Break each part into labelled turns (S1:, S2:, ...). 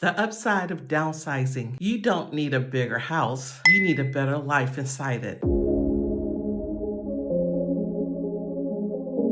S1: The upside of downsizing. You don't need a bigger house. You need a better life inside it.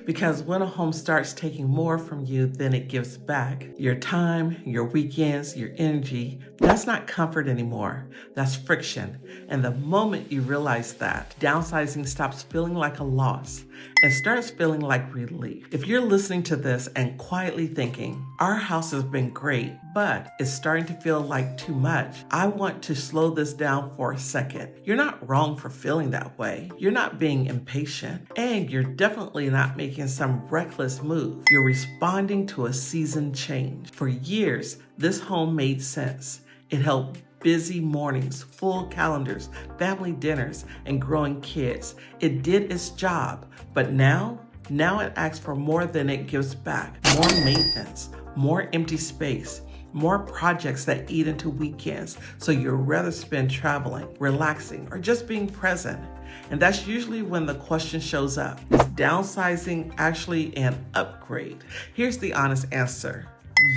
S1: Because when a home starts taking more from you than it gives back, your time, your weekends, your energy, that's not comfort anymore. That's friction. And the moment you realize that, downsizing stops feeling like a loss and starts feeling like relief. If you're listening to this and quietly thinking, our house has been great, but it's starting to feel like too much, I want to slow this down for a second. You're not wrong for feeling that way. You're not being impatient, and you're definitely not making some reckless move. You're responding to a season change. For years, this home made sense. It held busy mornings, full calendars, family dinners, and growing kids. It did its job, but now it asks for more than it gives back. More maintenance, more empty space, more projects that eat into weekends, so you'd rather spend traveling, relaxing, or just being present. And that's usually when the question shows up. Is downsizing actually an upgrade? Here's the honest answer.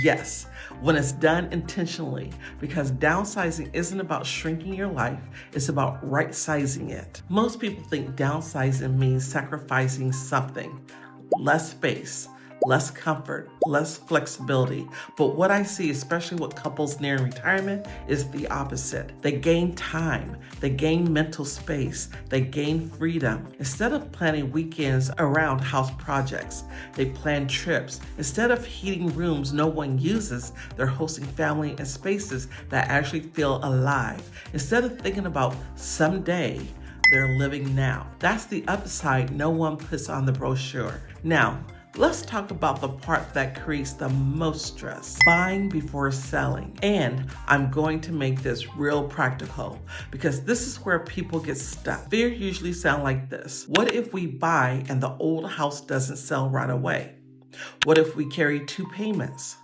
S1: Yes, when it's done intentionally, because downsizing isn't about shrinking your life, it's about right-sizing it. Most people think downsizing means sacrificing something, less space, less comfort, less flexibility. But what I see, especially with couples nearing retirement, is the opposite. They gain time, they gain mental space, they gain freedom. Instead of planning weekends around house projects, they plan trips. Instead of heating rooms no one uses, they're hosting family and spaces that actually feel alive. Instead of thinking about someday, they're living now. That's the upside no one puts on the brochure. Now, let's talk about the part that creates the most stress, buying before selling. And I'm going to make this real practical because this is where people get stuck. Fear usually sounds like this. What if we buy and the old house doesn't sell right away? What if we carry 2 payments?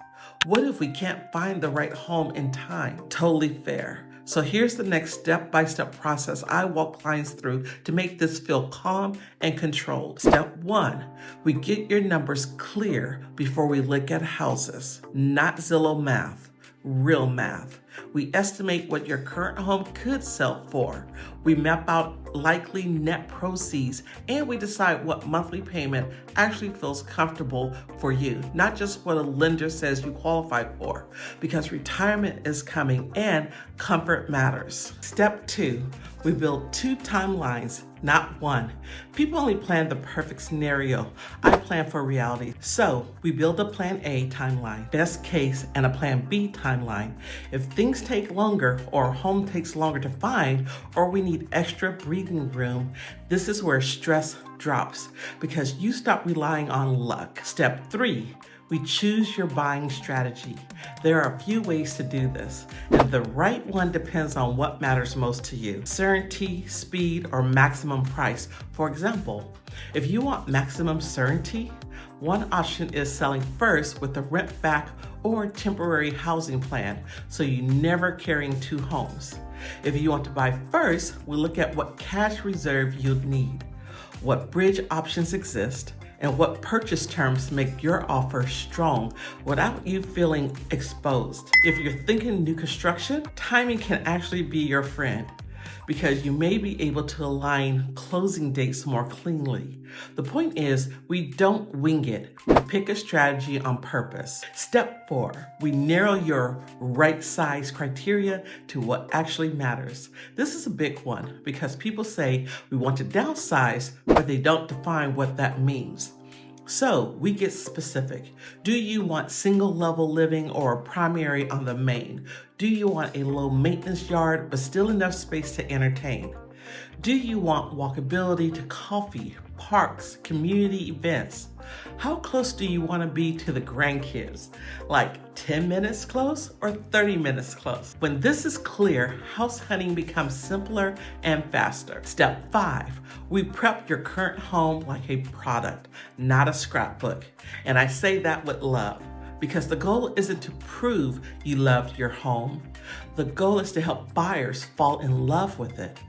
S1: What if we can't find the right home in time? Totally fair. So here's the next step-by-step process I walk clients through to make this feel calm and controlled. Step 1, we get your numbers clear before we look at houses. Not Zillow math, real math. We estimate what your current home could sell for. We map out likely net proceeds, and we decide what monthly payment actually feels comfortable for you, not just what a lender says you qualify for, because retirement is coming and comfort matters. Step 2, we build 2 timelines, not 1. People only plan the perfect scenario. I plan for reality. So we build a plan A timeline, best case, and a plan B timeline. If things take longer or a home takes longer to find, or we need extra breathing room, this is where stress drops because you stop relying on luck. Step 3, we choose your buying strategy. There are a few ways to do this, and the right one depends on what matters most to you. Certainty, speed, or maximum price. For example, if you want maximum certainty, one option is selling first with a rent back or temporary housing plan, so you never carrying 2 homes. If you want to buy first, we look at what cash reserve you'd need, what bridge options exist, and what purchase terms make your offer strong without you feeling exposed. If you're thinking new construction, timing can actually be your friend because you may be able to align closing dates more cleanly. The point is, we don't wing it. We pick a strategy on purpose. Step 4, we narrow your right size criteria to what actually matters. This is a big one because people say we want to downsize, but they don't define what that means. So we get specific. Do you want single level living or primary on the main? Do you want a low maintenance yard but still enough space to entertain? Do you want walkability to coffee, parks, community events? How close do you want to be to the grandkids? Like 10 minutes close or 30 minutes close? When this is clear, house hunting becomes simpler and faster. Step 5, we prep your current home like a product, not a scrapbook. And I say that with love, because the goal isn't to prove you loved your home. The goal is to help buyers fall in love with it.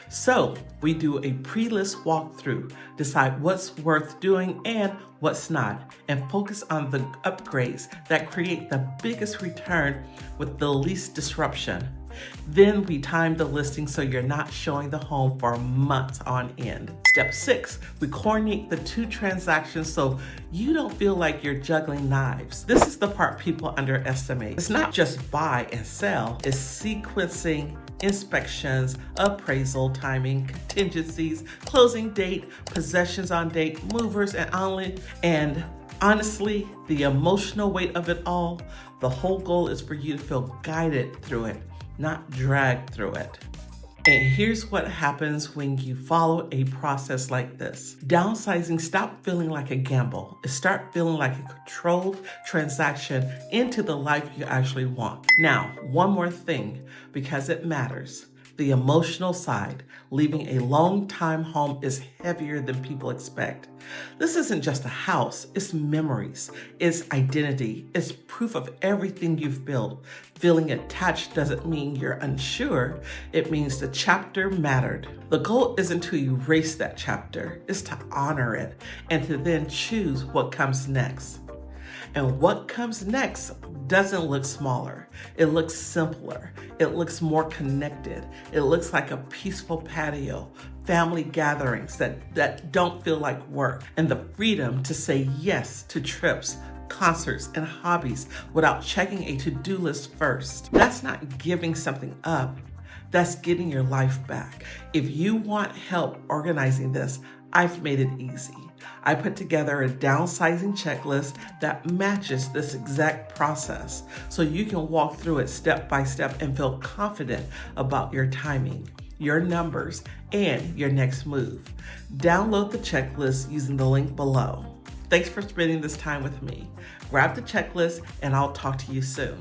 S1: So we do a pre-list walkthrough, decide what's worth doing and what's not, and focus on the upgrades that create the biggest return with the least disruption. Then we time the listing so you're not showing the home for months on end. Step 6, we coordinate the 2 transactions so you don't feel like you're juggling knives. This is the part people underestimate. It's not just buy and sell, it's sequencing, inspections, appraisal, timing, contingencies, closing date, possessions on date, movers, and honestly, the emotional weight of it all. The whole goal is for you to feel guided through it, not dragged through it. And here's what happens when you follow a process like this. Downsizing stop feeling like a gamble. It start feeling like a controlled transaction into the life you actually want. Now, one more thing, because it matters. The emotional side, leaving a long-time home is heavier than people expect. This isn't just a house, it's memories, it's identity, it's proof of everything you've built. Feeling attached doesn't mean you're unsure, it means the chapter mattered. The goal isn't to erase that chapter, it's to honor it and to then choose what comes next. And what comes next doesn't look smaller. It looks simpler. It looks more connected. It looks like a peaceful patio, family gatherings that don't feel like work, and the freedom to say yes to trips, concerts, and hobbies without checking a to-do list first. That's not giving something up. That's getting your life back. If you want help organizing this, I've made it easy. I put together a downsizing checklist that matches this exact process so you can walk through it step by step and feel confident about your timing, your numbers, and your next move. Download the checklist using the link below. Thanks for spending this time with me. Grab the checklist and I'll talk to you soon.